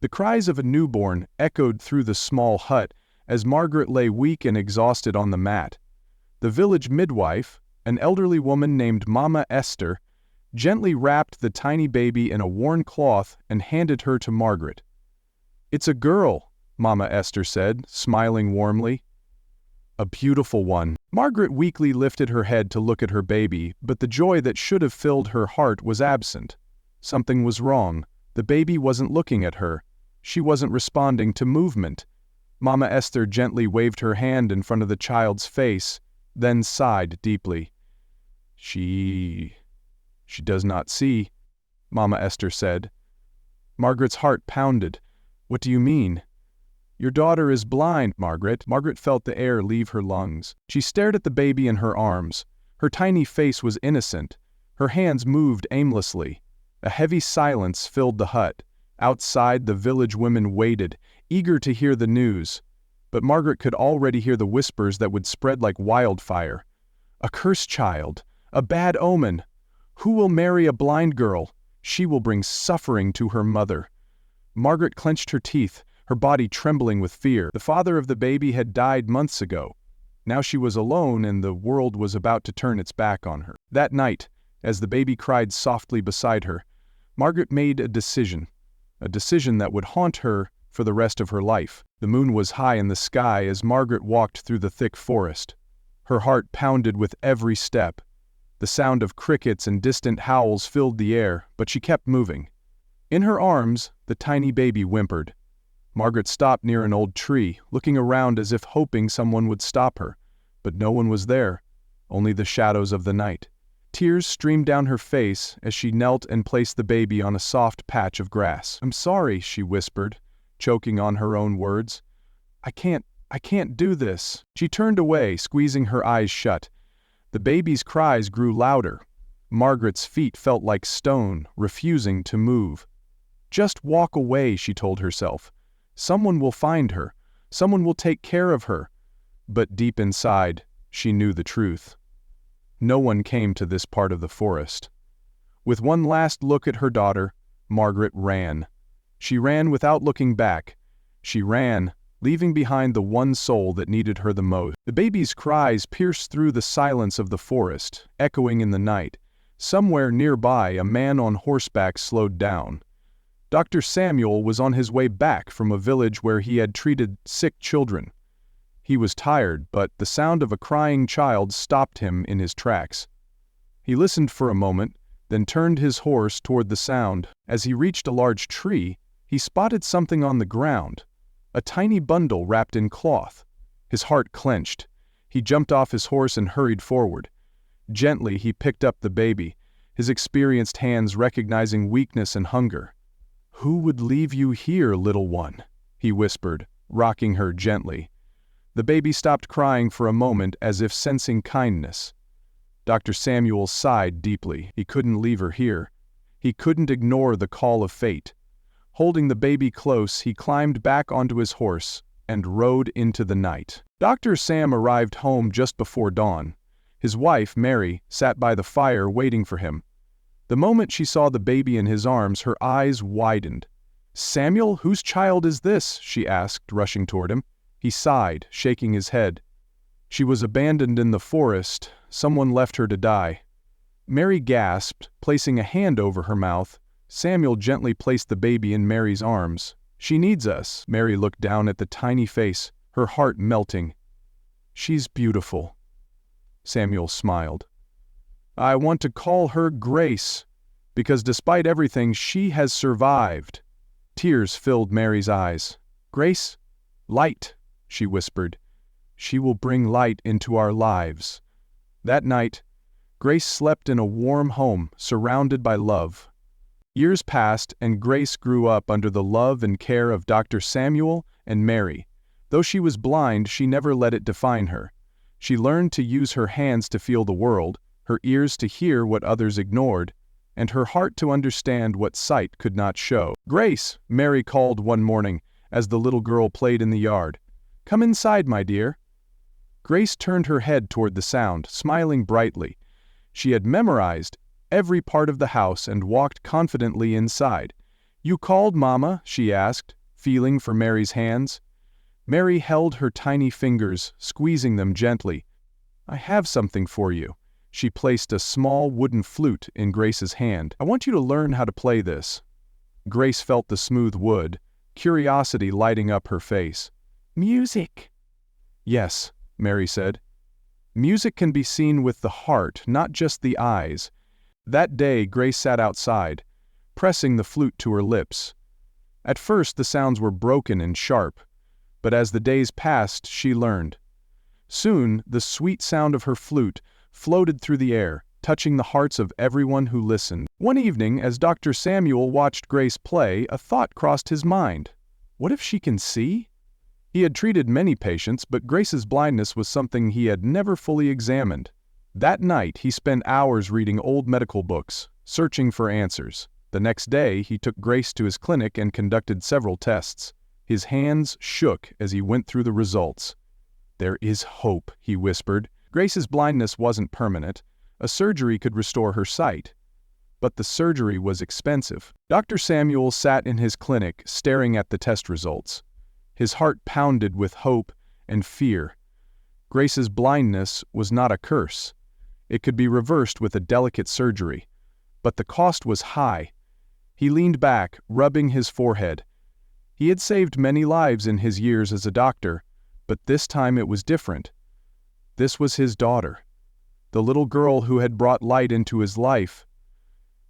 The cries of a newborn echoed through the small hut as Margaret lay weak and exhausted on the mat. The village midwife, an elderly woman named Mama Esther, gently wrapped the tiny baby in a worn cloth and handed her to Margaret. "It's a girl," Mama Esther said, smiling warmly. "A beautiful one." Margaret weakly lifted her head to look at her baby, but the joy that should have filled her heart was absent. Something was wrong. The baby wasn't looking at her. She wasn't responding to movement. Mama Esther gently waved her hand in front of the child's face, then sighed deeply. She does not see," Mama Esther said. Margaret's heart pounded. "What do you mean?" "Your daughter is blind, Margaret." Margaret felt the air leave her lungs. She stared at the baby in her arms. Her tiny face was innocent. Her hands moved aimlessly. A heavy silence filled the hut. Outside, the village women waited, eager to hear the news. But Margaret could already hear the whispers that would spread like wildfire. "A cursed child. A bad omen. Who will marry a blind girl? She will bring suffering to her mother." Margaret clenched her teeth, her body trembling with fear. The father of the baby had died months ago. Now she was alone and the world was about to turn its back on her. That night, as the baby cried softly beside her, Margaret made a decision that would haunt her for the rest of her life. The moon was high in the sky as Margaret walked through the thick forest. Her heart pounded with every step. The sound of crickets and distant howls filled the air, but she kept moving. In her arms, the tiny baby whimpered. Margaret stopped near an old tree, looking around as if hoping someone would stop her. But no one was there, only the shadows of the night. Tears streamed down her face as she knelt and placed the baby on a soft patch of grass. "I'm sorry," she whispered, choking on her own words. I can't do this." She turned away, squeezing her eyes shut. The baby's cries grew louder. Margaret's feet felt like stone, refusing to move. "Just walk away," she told herself. "Someone will find her. Someone will take care of her." But deep inside, she knew the truth. No one came to this part of the forest. With one last look at her daughter, Margaret ran. She ran without looking back. She ran, leaving behind the one soul that needed her the most. The baby's cries pierced through the silence of the forest, echoing in the night. Somewhere nearby, a man on horseback slowed down. Dr. Samuel was on his way back from a village where he had treated sick children. He was tired, but the sound of a crying child stopped him in his tracks. He listened for a moment, then turned his horse toward the sound. As he reached a large tree, he spotted something on the ground, a tiny bundle wrapped in cloth. His heart clenched. He jumped off his horse and hurried forward. Gently, he picked up the baby, his experienced hands recognizing weakness and hunger. "Who would leave you here, little one?" he whispered, rocking her gently. The baby stopped crying for a moment as if sensing kindness. Dr. Samuel sighed deeply. He couldn't leave her here. He couldn't ignore the call of fate. Holding the baby close, he climbed back onto his horse and rode into the night. Dr. Sam arrived home just before dawn. His wife, Mary, sat by the fire waiting for him. The moment she saw the baby in his arms, her eyes widened. "Samuel, whose child is this?" she asked, rushing toward him. He sighed, shaking his head. "She was abandoned in the forest. Someone left her to die." Mary gasped, placing a hand over her mouth. Samuel gently placed the baby in Mary's arms. "She needs us." Mary looked down at the tiny face, her heart melting. "She's beautiful." Samuel smiled. "I want to call her Grace, because despite everything, she has survived." Tears filled Mary's eyes. "Grace? Light," she whispered. "She will bring light into our lives." That night, Grace slept in a warm home, surrounded by love. Years passed, and Grace grew up under the love and care of Dr. Samuel and Mary. Though she was blind, she never let it define her. She learned to use her hands to feel the world, her ears to hear what others ignored, and her heart to understand what sight could not show. "Grace," Mary called one morning as the little girl played in the yard. "Come inside, my dear." Grace turned her head toward the sound, smiling brightly. She had memorized every part of the house and walked confidently inside. "You called, Mama?" she asked, feeling for Mary's hands. Mary held her tiny fingers, squeezing them gently. "I have something for you." She placed a small wooden flute in Grace's hand. "I want you to learn how to play this." Grace felt the smooth wood, curiosity lighting up her face. "Music." "Yes," Mary said. "Music can be seen with the heart, not just the eyes." That day, Grace sat outside, pressing the flute to her lips. At first, the sounds were broken and sharp, but as the days passed, she learned. Soon, the sweet sound of her flute floated through the air, touching the hearts of everyone who listened. One evening, as Dr. Samuel watched Grace play, a thought crossed his mind. What if she can see? He had treated many patients, but Grace's blindness was something he had never fully examined. That night, he spent hours reading old medical books, searching for answers. The next day, he took Grace to his clinic and conducted several tests. His hands shook as he went through the results. "There is hope," he whispered. Grace's blindness wasn't permanent. A surgery could restore her sight. But the surgery was expensive. Dr. Samuel sat in his clinic, staring at the test results. His heart pounded with hope and fear. Grace's blindness was not a curse. It could be reversed with a delicate surgery. But the cost was high. He leaned back, rubbing his forehead. He had saved many lives in his years as a doctor, but this time it was different. This was his daughter, the little girl who had brought light into his life.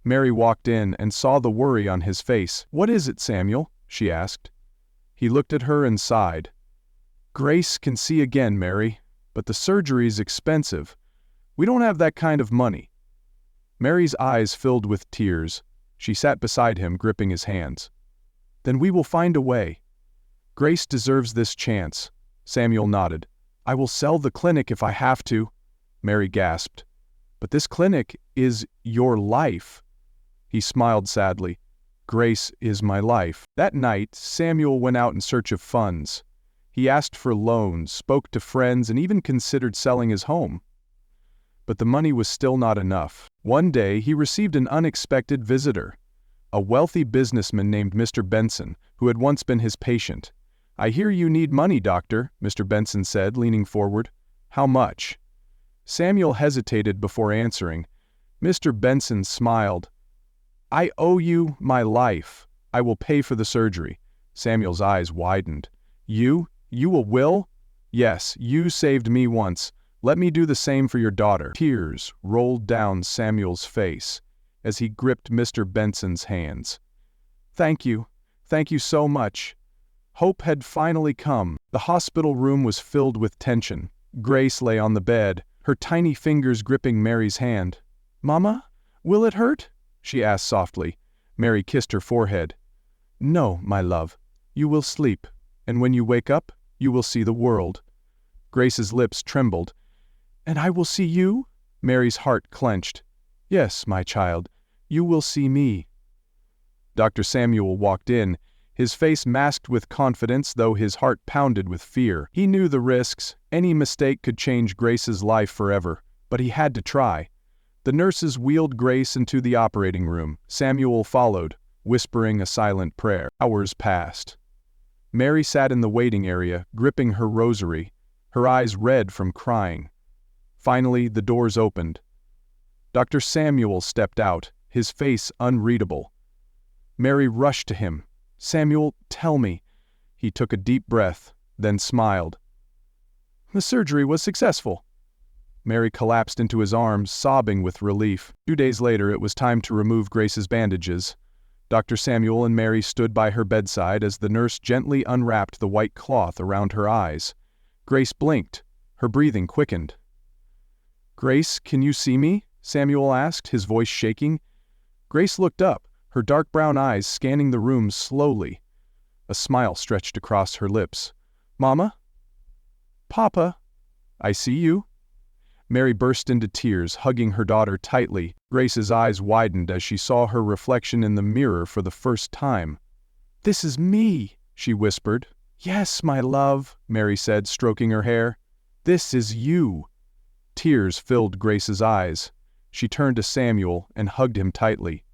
Mary walked in and saw the worry on his face. "What is it, Samuel?" she asked. He looked at her and sighed. "Grace can see again, Mary, but the surgery's expensive. We don't have that kind of money." Mary's eyes filled with tears. She sat beside him, gripping his hands. "Then we will find a way. Grace deserves this chance." Samuel nodded. "I will sell the clinic if I have to." Mary gasped. "But this clinic is your life." He smiled sadly. "Grace is my life." That night, Samuel went out in search of funds. He asked for loans, spoke to friends, and even considered selling his home. But the money was still not enough. One day, he received an unexpected visitor, a wealthy businessman named Mr. Benson, who had once been his patient. "I hear you need money, doctor," Mr. Benson said, leaning forward. "How much?" Samuel hesitated before answering. Mr. Benson smiled. "I owe you my life. I will pay for the surgery." Samuel's eyes widened. You will? "Yes, you saved me once. Let me do the same for your daughter." Tears rolled down Samuel's face as he gripped Mr. Benson's hands. Thank you so much." Hope had finally come. The hospital room was filled with tension. Grace lay on the bed, her tiny fingers gripping Mary's hand. "Mama, will it hurt?" she asked softly. Mary kissed her forehead. "No, my love. You will sleep, and when you wake up, you will see the world." Grace's lips trembled. "And I will see you?" Mary's heart clenched. "Yes, my child, you will see me." Dr. Samuel walked in, his face masked with confidence, though his heart pounded with fear. He knew the risks. Any mistake could change Grace's life forever, but he had to try. The nurses wheeled Grace into the operating room. Samuel followed, whispering a silent prayer. Hours passed. Mary sat in the waiting area, gripping her rosary, her eyes red from crying. Finally, the doors opened. Dr. Samuel stepped out, his face unreadable. Mary rushed to him. "Samuel, tell me." He took a deep breath, then smiled. "The surgery was successful." Mary collapsed into his arms, sobbing with relief. 2 days later, it was time to remove Grace's bandages. Dr. Samuel and Mary stood by her bedside as the nurse gently unwrapped the white cloth around her eyes. Grace blinked. Her breathing quickened. "Grace, can you see me?" Samuel asked, his voice shaking. Grace looked up, her dark brown eyes scanning the room slowly. A smile stretched across her lips. "Mama? Papa? I see you?" Mary burst into tears, hugging her daughter tightly. Grace's eyes widened as she saw her reflection in the mirror for the first time. "This is me," she whispered. "Yes, my love," Mary said, stroking her hair. "This is you." Tears filled Grace's eyes. She turned to Samuel and hugged him tightly.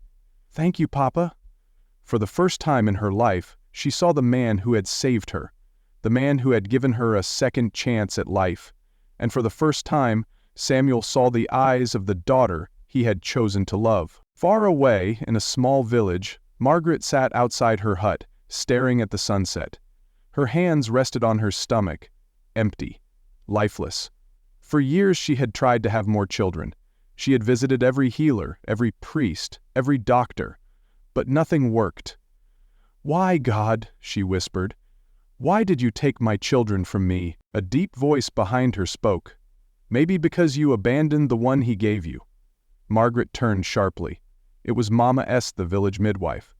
"Thank you, Papa. For the first time in her life, she saw the man who had saved her, the man who had given her a second chance at life. And for the first time, Samuel saw the eyes of the daughter he had chosen to love. Far away, in a small village, Margaret sat outside her hut, staring at the sunset. Her hands rested on her stomach, empty, lifeless. For years she had tried to have more children. She had visited every healer, every priest, every doctor, but nothing worked. "Why, God?" she whispered. "Why did you take my children from me?" A deep voice behind her spoke. "Maybe because you abandoned the one he gave you." Margaret turned sharply. It was Mama Esther, the village midwife.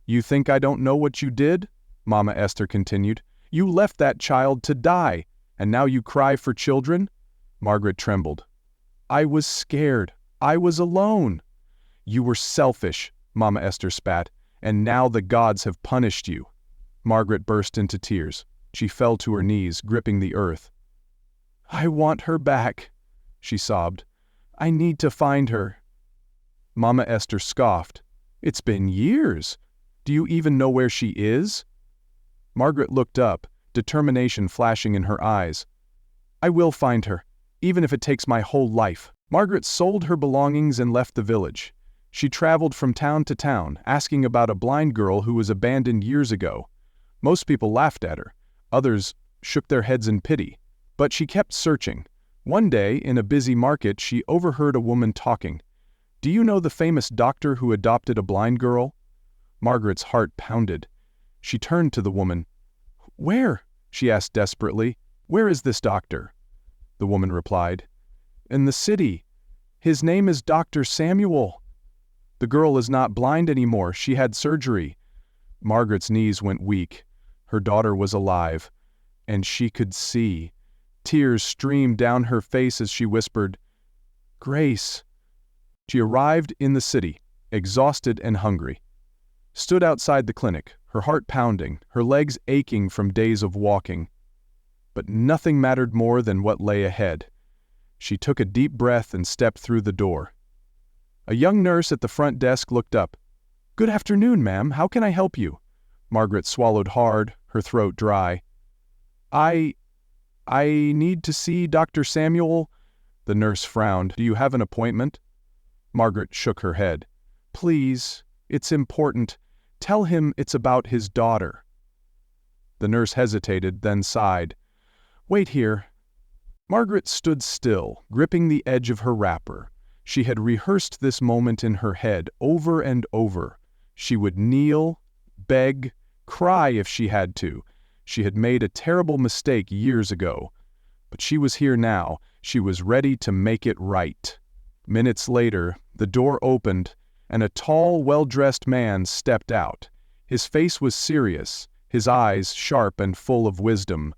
"You think I don't know what you did?" Mama Esther continued. "You left that child to die, and now you cry for children?" Margaret trembled. "I was scared. I was alone." "You were selfish," Mama Esther spat, "and now the gods have punished you." Margaret burst into tears. She fell to her knees, gripping the earth. "I want her back," she sobbed. "I need to find her." Mama Esther scoffed. "It's been years. Do you even know where she is?" Margaret looked up, determination flashing in her eyes. "I will find her, even if it takes my whole life." Margaret sold her belongings and left the village. She traveled from town to town, asking about a blind girl who was abandoned years ago. Most people laughed at her. Others shook their heads in pity. But she kept searching. One day, in a busy market, she overheard a woman talking. "Do you know the famous doctor who adopted a blind girl?" Margaret's heart pounded. She turned to the woman. "Where?" she asked desperately. "Where is this doctor?" The woman replied, "In the city. His name is Dr. Samuel. The girl is not blind anymore. She had surgery." Margaret's knees went weak. Her daughter was alive, and she could see. Tears streamed down her face as she whispered, "Grace." She arrived in the city, exhausted and hungry. Stood outside the clinic, her heart pounding, her legs aching from days of walking. But nothing mattered more than what lay ahead. She took a deep breath and stepped through the door. A young nurse at the front desk looked up. "Good afternoon, ma'am. How can I help you?" Margaret swallowed hard, her throat dry. I need to see Dr. Samuel." The nurse frowned. "Do you have an appointment?" Margaret shook her head. "Please, it's important. Tell him it's about his daughter." The nurse hesitated, then sighed. "Wait here." Margaret stood still, gripping the edge of her wrapper. She had rehearsed this moment in her head over and over. She would kneel, beg, cry if she had to. She had made a terrible mistake years ago. But she was here now. She was ready to make it right. Minutes later, the door opened, and a tall, well-dressed man stepped out. His face was serious, his eyes sharp and full of wisdom.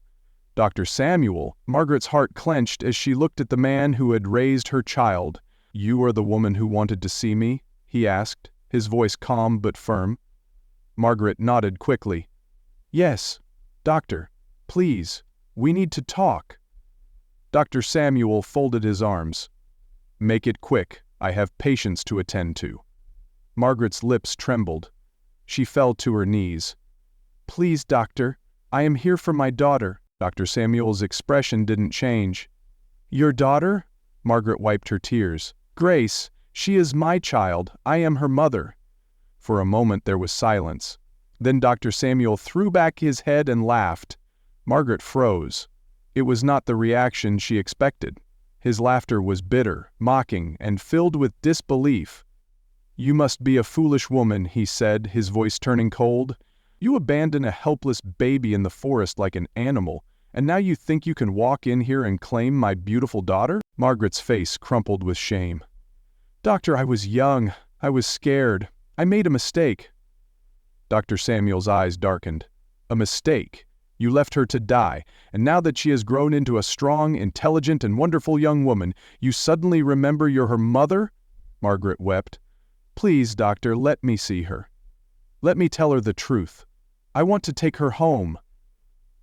Dr. Samuel. Margaret's heart clenched as she looked at the man who had raised her child. "You are the woman who wanted to see me?" he asked, his voice calm but firm. Margaret nodded quickly. "Yes, doctor, please, we need to talk." Dr. Samuel folded his arms. "Make it quick. I have patients to attend to." Margaret's lips trembled. She fell to her knees. "Please, doctor, I am here for my daughter." Dr. Samuel's expression didn't change. "Your daughter?" Margaret wiped her tears. "Grace, she is my child. I am her mother." For a moment there was silence. Then Dr. Samuel threw back his head and laughed. Margaret froze. It was not the reaction she expected. His laughter was bitter, mocking, and filled with disbelief. "You must be a foolish woman," he said, his voice turning cold. "You abandoned a helpless baby in the forest like an animal, and now you think you can walk in here and claim my beautiful daughter?" Margaret's face crumpled with shame. "Doctor, I was young. I was scared. I made a mistake." Dr. Samuel's eyes darkened. "A mistake? You left her to die, and now that she has grown into a strong, intelligent, and wonderful young woman, you suddenly remember you're her mother?" Margaret wept. "Please, doctor, let me see her. Let me tell her the truth. I want to take her home."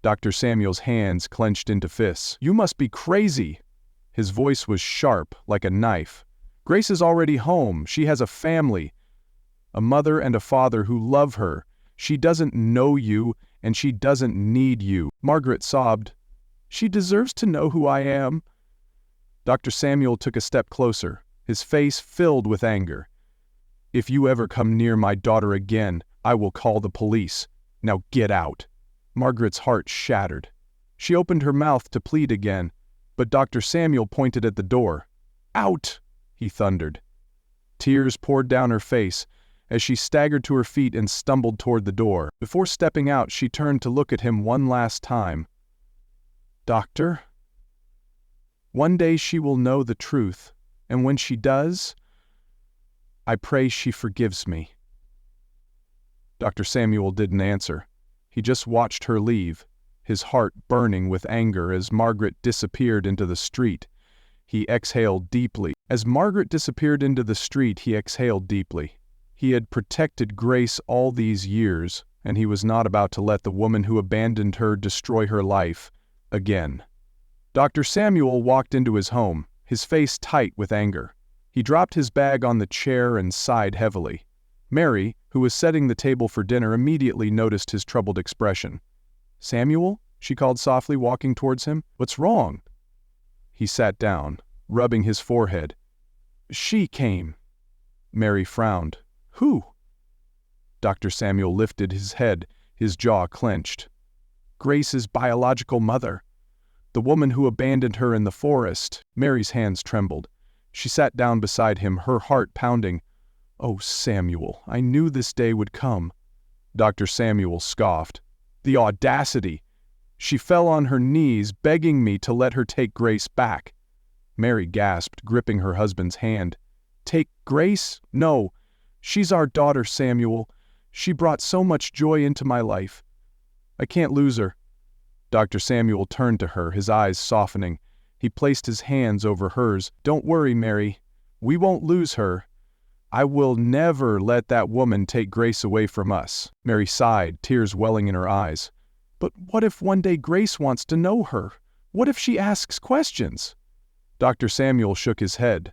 Dr. Samuel's hands clenched into fists. "You must be crazy." His voice was sharp, like a knife. "Grace is already home. She has a family." a mother and a father who love her. She doesn't know you, and she doesn't need you." Margaret sobbed. "She deserves to know who I am." Dr. Samuel took a step closer, his face filled with anger. "If you ever come near my daughter again, I will call the police. Now get out." Margaret's heart shattered. She opened her mouth to plead again, but Dr. Samuel pointed at the door. "Out!" he thundered. Tears poured down her face as she staggered to her feet and stumbled toward the door. Before stepping out, she turned to look at him one last time. "Doctor, one day she will know the truth, and when she does, I pray she forgives me." Dr. Samuel didn't answer. He just watched her leave, his heart burning with anger as Margaret disappeared into the street. He exhaled deeply. As Margaret disappeared into the street, he exhaled deeply. He had protected Grace all these years, and he was not about to let the woman who abandoned her destroy her life again. Dr. Samuel walked into his home, his face tight with anger. He dropped his bag on the chair and sighed heavily. Mary, who was setting the table for dinner, immediately noticed his troubled expression. "Samuel?" she called softly, walking towards him. "What's wrong?" He sat down, rubbing his forehead. "She came." Mary frowned. "Who?" Dr. Samuel lifted his head, his jaw clenched. "Grace's biological mother. The woman who abandoned her in the forest." Mary's hands trembled. She sat down beside him, her heart pounding. "Oh, Samuel, I knew this day would come." Dr. Samuel scoffed. "The audacity! She fell on her knees, begging me to let her take Grace back." Mary gasped, gripping her husband's hand. "Take Grace? No. She's our daughter, Samuel. She brought so much joy into my life. I can't lose her." Dr. Samuel turned to her, his eyes softening. He placed his hands over hers. "Don't worry, Mary. We won't lose her. I will never let that woman take Grace away from us." Mary sighed, tears welling in her eyes. "But what if one day Grace wants to know her? What if she asks questions?" Dr. Samuel shook his head.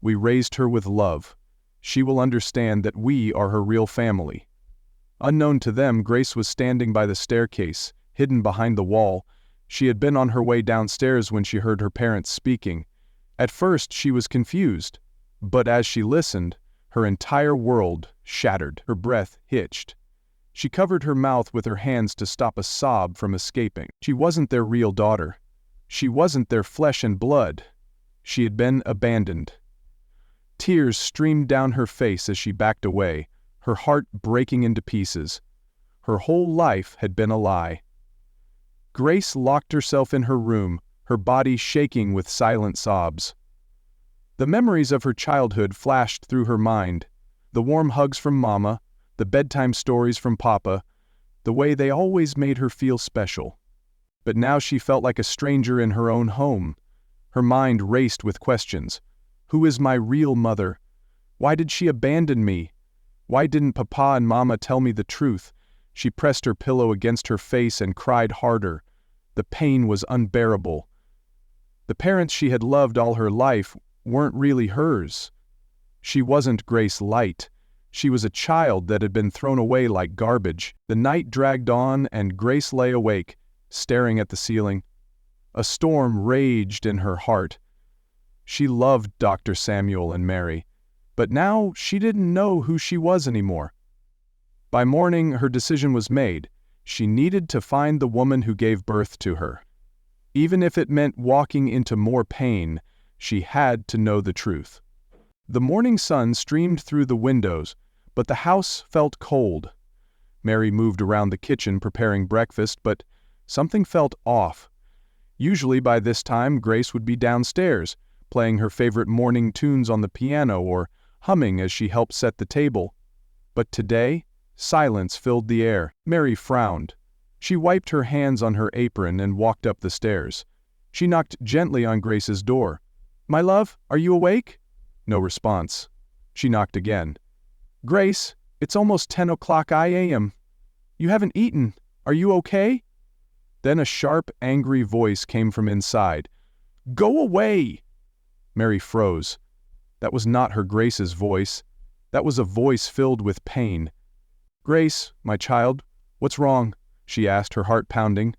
"We raised her with love. She will understand that we are her real family." Unknown to them, Grace was standing by the staircase, hidden behind the wall. She had been on her way downstairs when she heard her parents speaking. At first she was confused, but as she listened, her entire world shattered. Her breath hitched. She covered her mouth with her hands to stop a sob from escaping. She wasn't their real daughter. She wasn't their flesh and blood. She had been abandoned. Tears streamed down her face as she backed away, her heart breaking into pieces. Her whole life had been a lie. Grace locked herself in her room, her body shaking with silent sobs. The memories of her childhood flashed through her mind. The warm hugs from Mama, the bedtime stories from Papa, the way they always made her feel special. But now she felt like a stranger in her own home. Her mind raced with questions. Who is my real mother? Why did she abandon me? Why didn't Papa and Mama tell me the truth? She pressed her pillow against her face and cried harder. The pain was unbearable. The parents she had loved all her life weren't really hers. She wasn't Grace Light. She was a child that had been thrown away like garbage. The night dragged on and Grace lay awake, staring at the ceiling. A storm raged in her heart. She loved Dr. Samuel and Mary, but now she didn't know who she was anymore. By morning, her decision was made. She needed to find the woman who gave birth to her. Even if it meant walking into more pain, she had to know the truth. The morning sun streamed through the windows, but the house felt cold. Mary moved around the kitchen preparing breakfast, but something felt off. Usually by this time, Grace would be downstairs, playing her favorite morning tunes on the piano or humming as she helped set the table. But today, silence filled the air. Mary frowned. She wiped her hands on her apron and walked up the stairs. She knocked gently on Grace's door. "My love, are you awake?" No response. She knocked again. "Grace, it's almost 10 o'clock a.m. You haven't eaten. Are you okay?" Then a sharp, angry voice came from inside. "Go away!" Mary froze. That was not her Grace's voice. That was a voice filled with pain. "Grace, my child, what's wrong?" she asked, her heart pounding.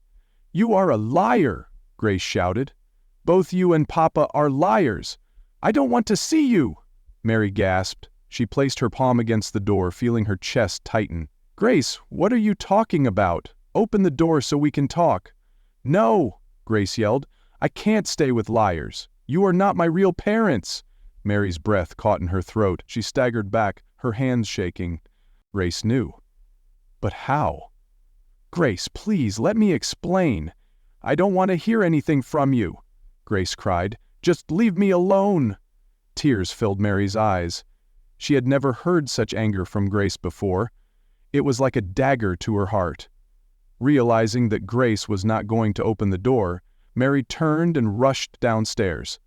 "You are a liar!" Grace shouted. "Both you and Papa are liars! I don't want to see you!" Mary gasped. She placed her palm against the door, feeling her chest tighten. "Grace, what are you talking about? Open the door so we can talk." "No!" Grace yelled. "I can't stay with liars. You are not my real parents." Mary's breath caught in her throat. She staggered back, her hands shaking. Grace knew. But how? "Grace, please, let me explain." "I don't want to hear anything from you," Grace cried. "Just leave me alone." Tears filled Mary's eyes. She had never heard such anger from Grace before. It was like a dagger to her heart. Realizing that Grace was not going to open the door, Mary turned and rushed downstairs.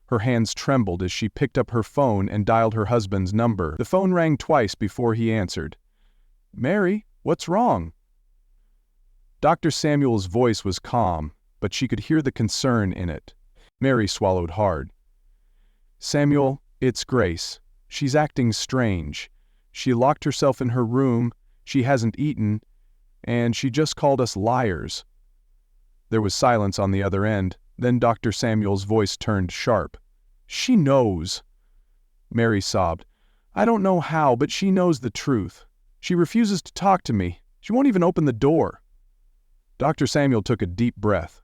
Her hands trembled as she picked up her phone and dialed her husband's number. The phone rang twice before he answered. "Mary, what's wrong?" Dr. Samuel's voice was calm, but she could hear the concern in it. Mary swallowed hard. "Samuel, it's Grace. She's acting strange. She locked herself in her room, she hasn't eaten, and she just called us liars." There was silence on the other end. Then Dr. Samuel's voice turned sharp. "She knows." Mary sobbed. "I don't know how, but she knows the truth. She refuses to talk to me. She won't even open the door." Dr. Samuel took a deep breath.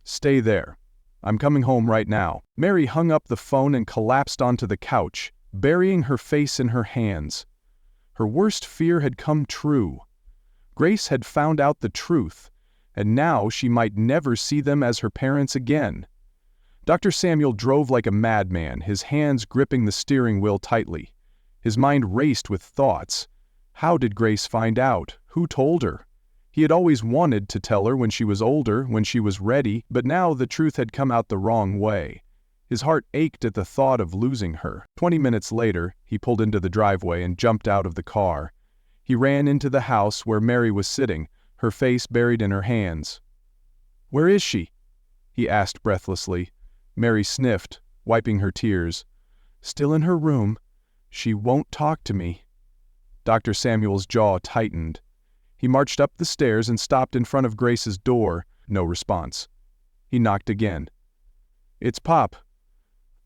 "Stay there. I'm coming home right now." Mary hung up the phone and collapsed onto the couch, burying her face in her hands. Her worst fear had come true. Grace had found out the truth, and now she might never see them as her parents again. Dr. Samuel drove like a madman, his hands gripping the steering wheel tightly. His mind raced with thoughts. How did Grace find out? Who told her? He had always wanted to tell her when she was older, when she was ready, but now the truth had come out the wrong way. His heart ached at the thought of losing her. 20 minutes later, he pulled into the driveway and jumped out of the car. He ran into the house where Mary was sitting, her face buried in her hands. "Where is she?" he asked breathlessly. Mary sniffed, wiping her tears. "Still in her room. She won't talk to me." Dr. Samuel's jaw tightened. He marched up the stairs and stopped in front of Grace's door. No response. He knocked again. "It's Pop."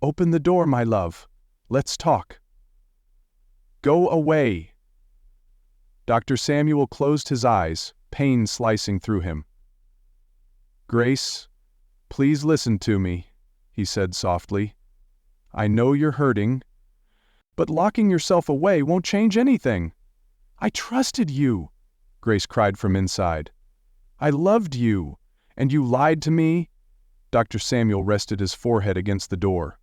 "Open the door, my love. Let's talk." "Go away." Dr. Samuel closed his eyes, pain slicing through him. "Grace, please listen to me," he said softly. "I know you're hurting, but locking yourself away won't change anything." "I trusted you," Grace cried from inside. "I loved you, and you lied to me." Dr. Samuel rested his forehead against the door.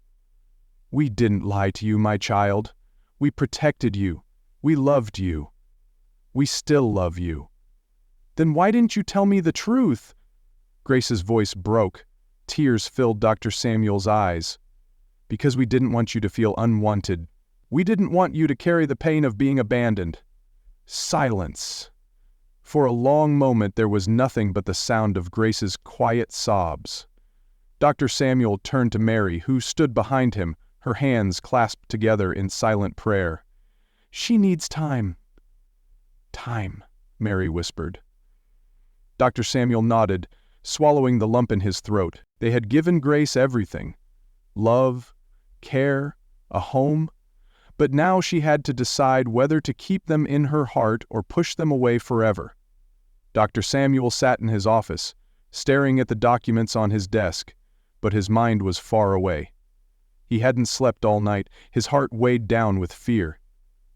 "We didn't lie to you, my child. We protected you. We loved you. We still love you." "Then why didn't you tell me the truth?" Grace's voice broke. Tears filled Dr. Samuel's eyes. "Because we didn't want you to feel unwanted. We didn't want you to carry the pain of being abandoned." Silence. For a long moment there was nothing but the sound of Grace's quiet sobs. Dr. Samuel turned to Mary, who stood behind him, her hands clasped together in silent prayer. "She needs time." "Time," Mary whispered. Dr. Samuel nodded, swallowing the lump in his throat. They had given Grace everything. Love, care, a home. But now she had to decide whether to keep them in her heart or push them away forever. Dr. Samuel sat in his office, staring at the documents on his desk, but his mind was far away. He hadn't slept all night, his heart weighed down with fear.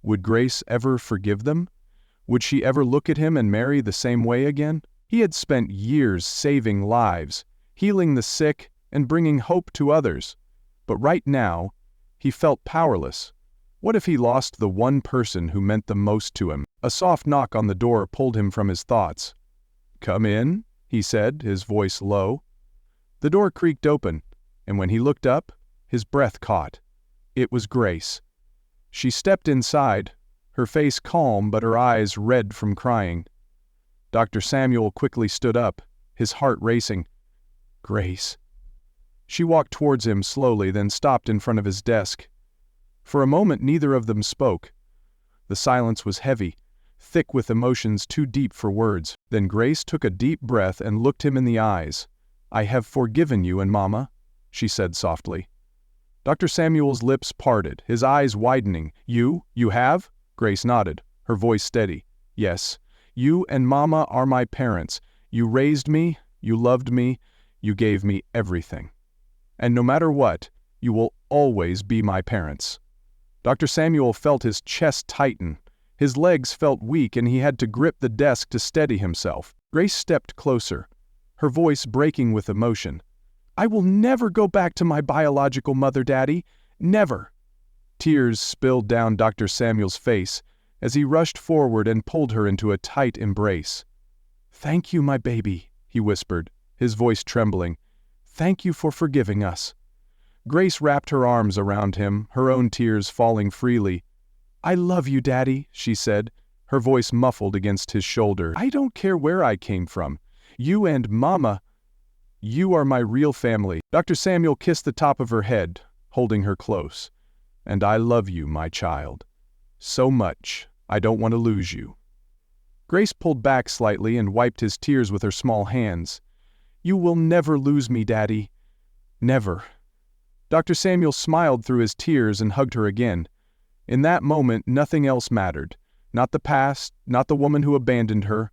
Would Grace ever forgive them? Would she ever look at him and Mary the same way again? He had spent years saving lives, healing the sick, and bringing hope to others. But right now, he felt powerless. What if he lost the one person who meant the most to him? A soft knock on the door pulled him from his thoughts. "Come in," he said, his voice low. The door creaked open, and when he looked up, his breath caught. It was Grace. She stepped inside, her face calm but her eyes red from crying. Dr. Samuel quickly stood up, his heart racing. "Grace." She walked towards him slowly, then stopped in front of his desk. For a moment neither of them spoke. The silence was heavy, thick with emotions too deep for words. Then Grace took a deep breath and looked him in the eyes. "I have forgiven you and Mama," she said softly. Dr. Samuel's lips parted, his eyes widening. You have?" Grace nodded, her voice steady. "Yes, you and Mama are my parents. You raised me, you loved me, you gave me everything. And no matter what, you will always be my parents." Dr. Samuel felt his chest tighten. His legs felt weak and he had to grip the desk to steady himself. Grace stepped closer, her voice breaking with emotion. "I will never go back to my biological mother, Daddy. Never." Tears spilled down Dr. Samuel's face as he rushed forward and pulled her into a tight embrace. "Thank you, my baby," he whispered, his voice trembling. "Thank you for forgiving us." Grace wrapped her arms around him, her own tears falling freely. "I love you, Daddy," she said, her voice muffled against his shoulder. "I don't care where I came from. You and Mama, you are my real family." Dr. Samuel kissed the top of her head, holding her close. "And I love you, my child. So much, I don't want to lose you." Grace pulled back slightly and wiped his tears with her small hands. "You will never lose me, Daddy. Never." Dr. Samuel smiled through his tears and hugged her again. In that moment, nothing else mattered. Not the past, not the woman who abandoned her.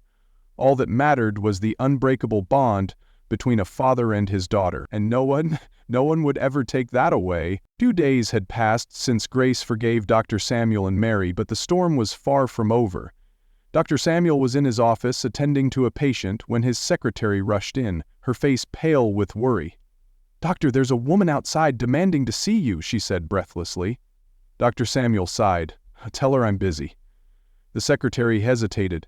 All that mattered was the unbreakable bond between a father and his daughter, and no one would ever take that away. 2 days had passed since Grace forgave Dr. Samuel and Mary, but the storm was far from over. Dr. Samuel was in his office attending to a patient when his secretary rushed in, her face pale with worry. "Doctor, there's a woman outside demanding to see you," she said breathlessly. Dr. Samuel sighed. "Tell her I'm busy." The secretary hesitated.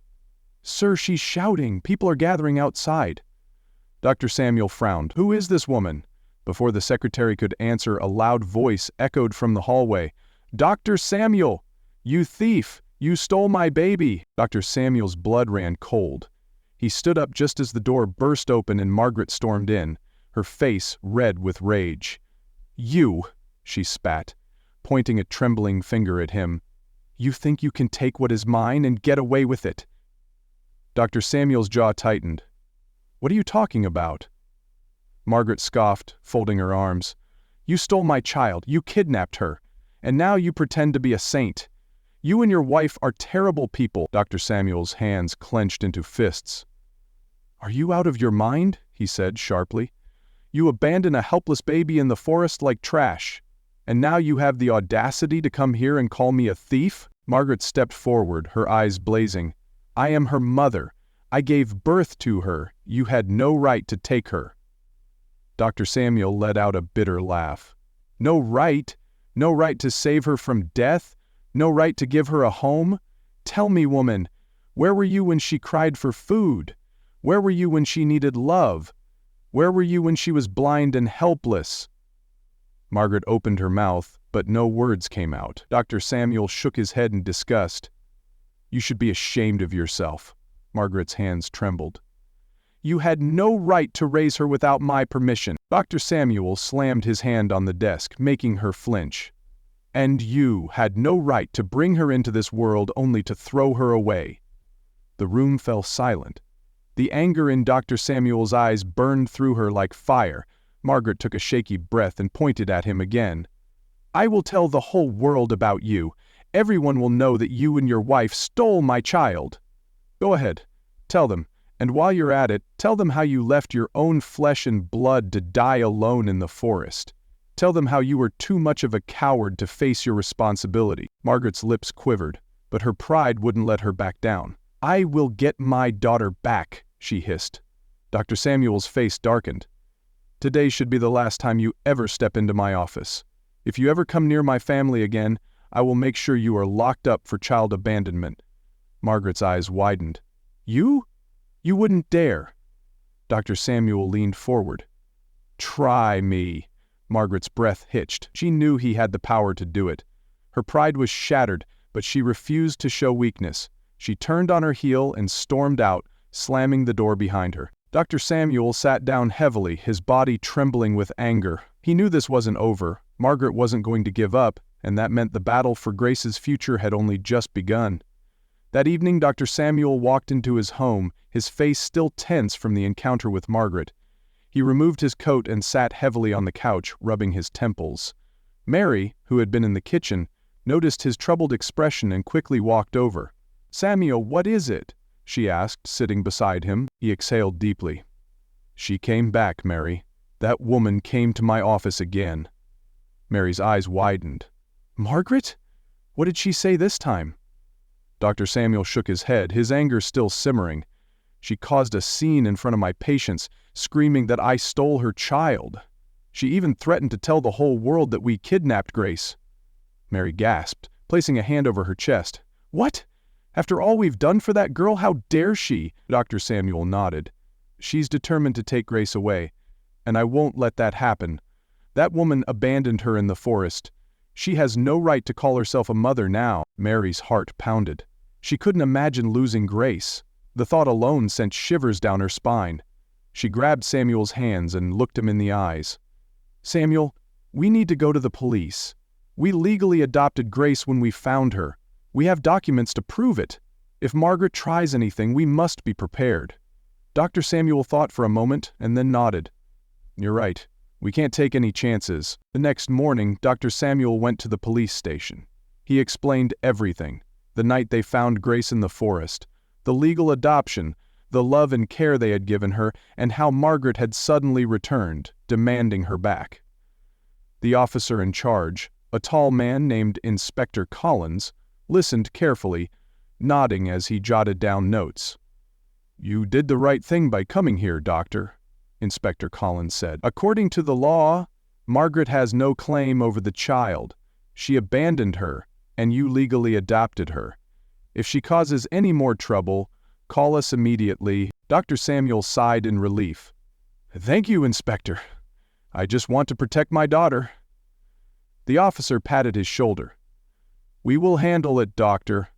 "Sir, she's shouting. People are gathering outside." Dr. Samuel frowned. "Who is this woman?" Before the secretary could answer, a loud voice echoed from the hallway. "Dr. Samuel! You thief! You stole my baby!" Dr. Samuel's blood ran cold. He stood up just as the door burst open and Margaret stormed in, her face red with rage. "You!" she spat, pointing a trembling finger at him. "You think you can take what is mine and get away with it?" Dr. Samuel's jaw tightened. "What are you talking about?" Margaret scoffed, folding her arms. "You stole my child, you kidnapped her, and now you pretend to be a saint. You and your wife are terrible people." Dr. Samuel's hands clenched into fists. "Are you out of your mind?" he said sharply. "You abandon a helpless baby in the forest like trash, and now you have the audacity to come here and call me a thief?" Margaret stepped forward, her eyes blazing. "I am her mother. I gave birth to her. You had no right to take her." Dr. Samuel let out a bitter laugh. "No right? No right to save her from death? No right to give her a home? Tell me, woman, where were you when she cried for food? Where were you when she needed love? Where were you when she was blind and helpless?" Margaret opened her mouth, but no words came out. Dr. Samuel shook his head in disgust. "You should be ashamed of yourself." Margaret's hands trembled. "You had no right to raise her without my permission." Dr. Samuel slammed his hand on the desk, making her flinch. "And you had no right to bring her into this world only to throw her away." The room fell silent. The anger in Dr. Samuel's eyes burned through her like fire. Margaret took a shaky breath and pointed at him again. "I will tell the whole world about you. Everyone will know that you and your wife stole my child." "Go ahead, tell them. And while you're at it, tell them how you left your own flesh and blood to die alone in the forest. Tell them how you were too much of a coward to face your responsibility." Margaret's lips quivered, but her pride wouldn't let her back down. "I will get my daughter back," she hissed. Dr. Samuel's face darkened. "Today should be the last time you ever step into my office. If you ever come near my family again, I will make sure you are locked up for child abandonment." Margaret's eyes widened. "You? You wouldn't dare." Dr. Samuel leaned forward. "Try me." Margaret's breath hitched. She knew he had the power to do it. Her pride was shattered, but she refused to show weakness. She turned on her heel and stormed out, slamming the door behind her. Dr. Samuel sat down heavily, his body trembling with anger. He knew this wasn't over. Margaret wasn't going to give up, and that meant the battle for Grace's future had only just begun. That evening, Dr. Samuel walked into his home, his face still tense from the encounter with Margaret. He removed his coat and sat heavily on the couch, rubbing his temples. Mary, who had been in the kitchen, noticed his troubled expression and quickly walked over. "Samuel, what is it?" she asked, sitting beside him. He exhaled deeply. "She came back, Mary. That woman came to my office again." Mary's eyes widened. "Margaret? What did she say this time?" Dr. Samuel shook his head, his anger still simmering. "She caused a scene in front of my patients, screaming that I stole her child. She even threatened to tell the whole world that we kidnapped Grace." Mary gasped, placing a hand over her chest. "What? After all we've done for that girl, how dare she?" Dr. Samuel nodded. "She's determined to take Grace away, and I won't let that happen. That woman abandoned her in the forest. She has no right to call herself a mother now." Mary's heart pounded. She couldn't imagine losing Grace. The thought alone sent shivers down her spine. She grabbed Samuel's hands and looked him in the eyes. "Samuel, we need to go to the police. We legally adopted Grace when we found her. We have documents to prove it. If Margaret tries anything, we must be prepared." Dr. Samuel thought for a moment and then nodded. "You're right. We can't take any chances." The next morning, Dr. Samuel went to the police station. He explained everything: the night they found Grace in the forest, the legal adoption, the love and care they had given her, and how Margaret had suddenly returned, demanding her back. The officer in charge, a tall man named Inspector Collins, listened carefully, nodding as he jotted down notes. "You did the right thing by coming here, Doctor," Inspector Collins said. "According to the law, Margaret has no claim over the child. She abandoned her, and you legally adopted her. If she causes any more trouble, call us immediately." Dr. Samuel sighed in relief. "Thank you, Inspector. I just want to protect my daughter." The officer patted his shoulder. "We will handle it, Doctor.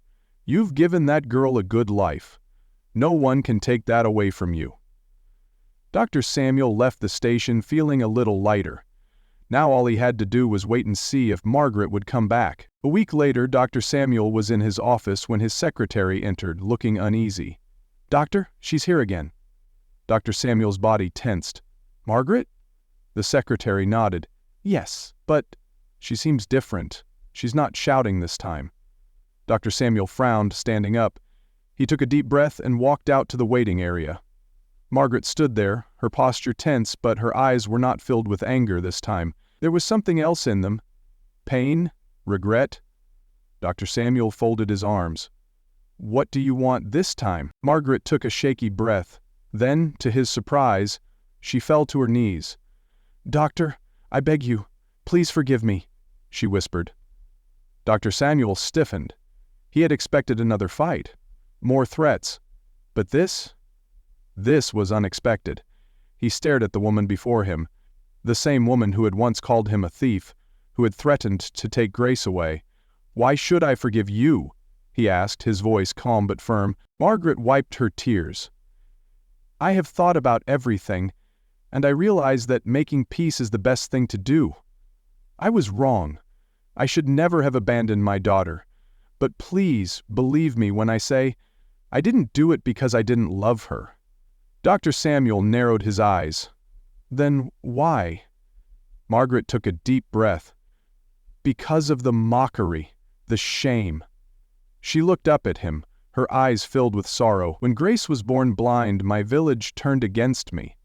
You've given that girl a good life. No one can take that away from you." Dr. Samuel left the station feeling a little lighter. Now all he had to do was wait and see if Margaret would come back. A week later, Dr. Samuel was in his office when his secretary entered, looking uneasy. "Doctor, she's here again." Dr. Samuel's body tensed. "Margaret?" The secretary nodded. "Yes, but she seems different. She's not shouting this time." Dr. Samuel frowned, standing up. He took a deep breath and walked out to the waiting area. Margaret stood there, her posture tense, but her eyes were not filled with anger this time. There was something else in them. Pain? Regret? Dr. Samuel folded his arms. "What do you want this time?" Margaret took a shaky breath. Then, to his surprise, she fell to her knees. "Doctor, I beg you, please forgive me," she whispered. Dr. Samuel stiffened. He had expected another fight, more threats. But this was unexpected. He stared at the woman before him, the same woman who had once called him a thief, who had threatened to take Grace away. "Why should I forgive you?" he asked, his voice calm but firm. Margaret wiped her tears. "I have thought about everything, and I realize that making peace is the best thing to do. I was wrong. I should never have abandoned my daughter. But please believe me when I say I didn't do it because I didn't love her." Dr. Samuel narrowed his eyes. "Then why?" Margaret took a deep breath. "Because of the mockery, the shame." She looked up at him, her eyes filled with sorrow. "When Grace was born blind, my village turned against me.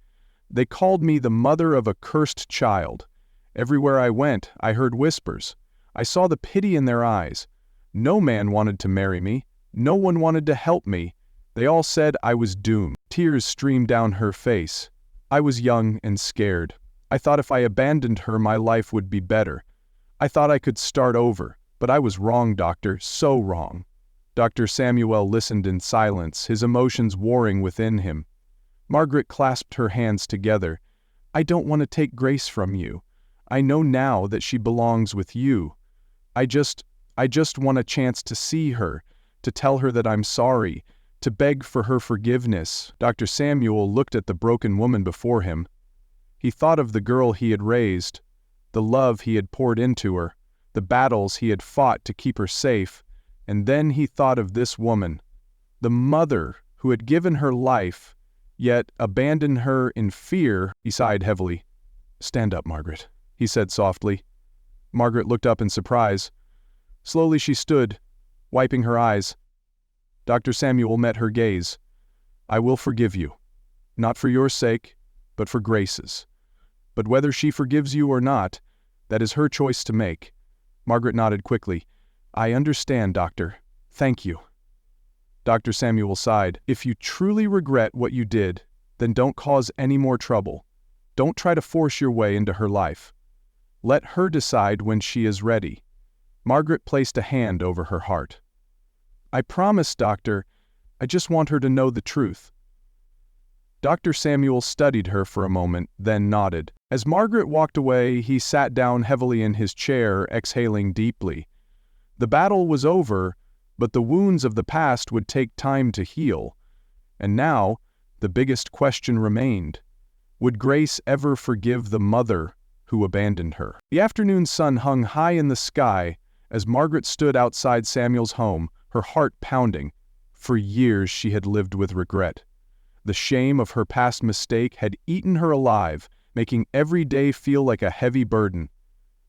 They called me the mother of a cursed child. Everywhere I went, I heard whispers. I saw the pity in their eyes. No man wanted to marry me. No one wanted to help me. They all said I was doomed." Tears streamed down her face. "I was young and scared. I thought if I abandoned her, my life would be better. I thought I could start over, but I was wrong, Doctor, so wrong." Dr. Samuel listened in silence, his emotions warring within him. Margaret clasped her hands together. "I don't want to take Grace from you. I know now that she belongs with you. I just want a chance to see her, to tell her that I'm sorry, to beg for her forgiveness." Dr. Samuel looked at the broken woman before him. He thought of the girl he had raised, the love he had poured into her, the battles he had fought to keep her safe, and then he thought of this woman, the mother who had given her life, yet abandoned her in fear. He sighed heavily. "Stand up, Margaret," he said softly. Margaret looked up in surprise. Slowly she stood, wiping her eyes. Dr. Samuel met her gaze. "I will forgive you, not for your sake, but for Grace's. But whether she forgives you or not, that is her choice to make." Margaret nodded quickly. "I understand, Doctor. Thank you." Dr. Samuel sighed. "If you truly regret what you did, then don't cause any more trouble. Don't try to force your way into her life. Let her decide when she is ready." Margaret placed a hand over her heart. "I promise, Doctor. I just want her to know the truth." Dr. Samuel studied her for a moment, then nodded. As Margaret walked away, he sat down heavily in his chair, exhaling deeply. The battle was over, but the wounds of the past would take time to heal. And now, the biggest question remained. Would Grace ever forgive the mother who abandoned her? The afternoon sun hung high in the sky as Margaret stood outside Samuel's home, her heart pounding. For years she had lived with regret. The shame of her past mistake had eaten her alive, making every day feel like a heavy burden.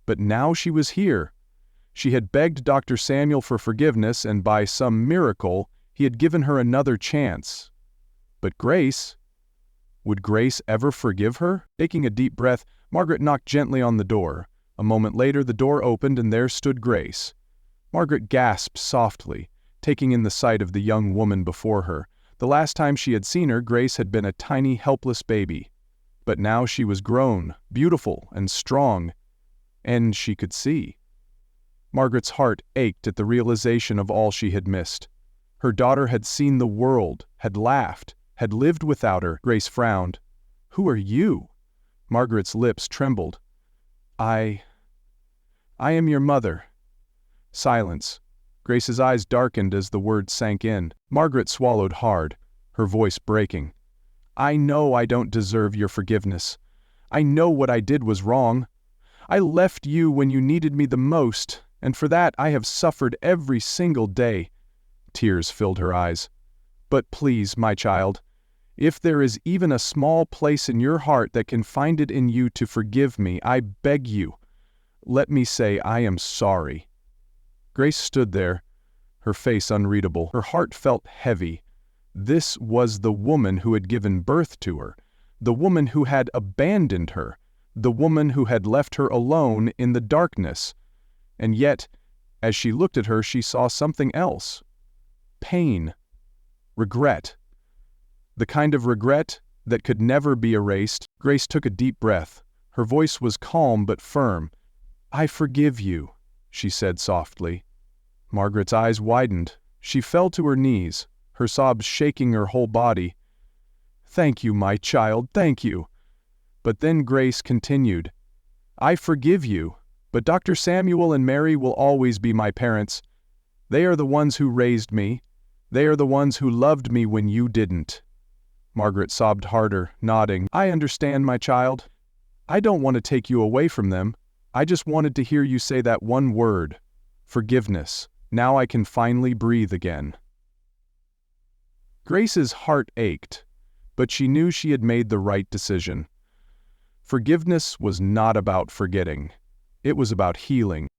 But now she was here. She had begged Dr. Samuel for forgiveness, and by some miracle, he had given her another chance. But Grace? Would Grace ever forgive her? Taking a deep breath, Margaret knocked gently on the door. A moment later, the door opened and there stood Grace. Margaret gasped softly, taking in the sight of the young woman before her. The last time she had seen her, Grace had been a tiny, helpless baby. But now she was grown, beautiful, and strong. And she could see. Margaret's heart ached at the realization of all she had missed. Her daughter had seen the world, had laughed, had lived without her. Grace frowned. "Who are you?" Margaret's lips trembled. I am your mother." Silence. Grace's eyes darkened as the words sank in. Margaret swallowed hard, her voice breaking. "I know I don't deserve your forgiveness. I know what I did was wrong. I left you when you needed me the most, and for that I have suffered every single day." Tears filled her eyes. "But please, my child, if there is even a small place in your heart that can find it in you to forgive me, I beg you, let me say I am sorry." Grace stood there, her face unreadable. Her heart felt heavy. This was the woman who had given birth to her, the woman who had abandoned her, the woman who had left her alone in the darkness. And yet, as she looked at her, she saw something else. Pain. Regret. The kind of regret that could never be erased. Grace took a deep breath. Her voice was calm but firm. "I forgive you," she said softly. Margaret's eyes widened. She fell to her knees, her sobs shaking her whole body. "Thank you, my child, thank you." But then Grace continued, "I forgive you, but Dr. Samuel and Mary will always be my parents. They are the ones who raised me. They are the ones who loved me when you didn't." Margaret sobbed harder, nodding. "I understand, my child. I don't want to take you away from them. I just wanted to hear you say that one word. Forgiveness. Now I can finally breathe again." Grace's heart ached, but she knew she had made the right decision. Forgiveness was not about forgetting. It was about healing.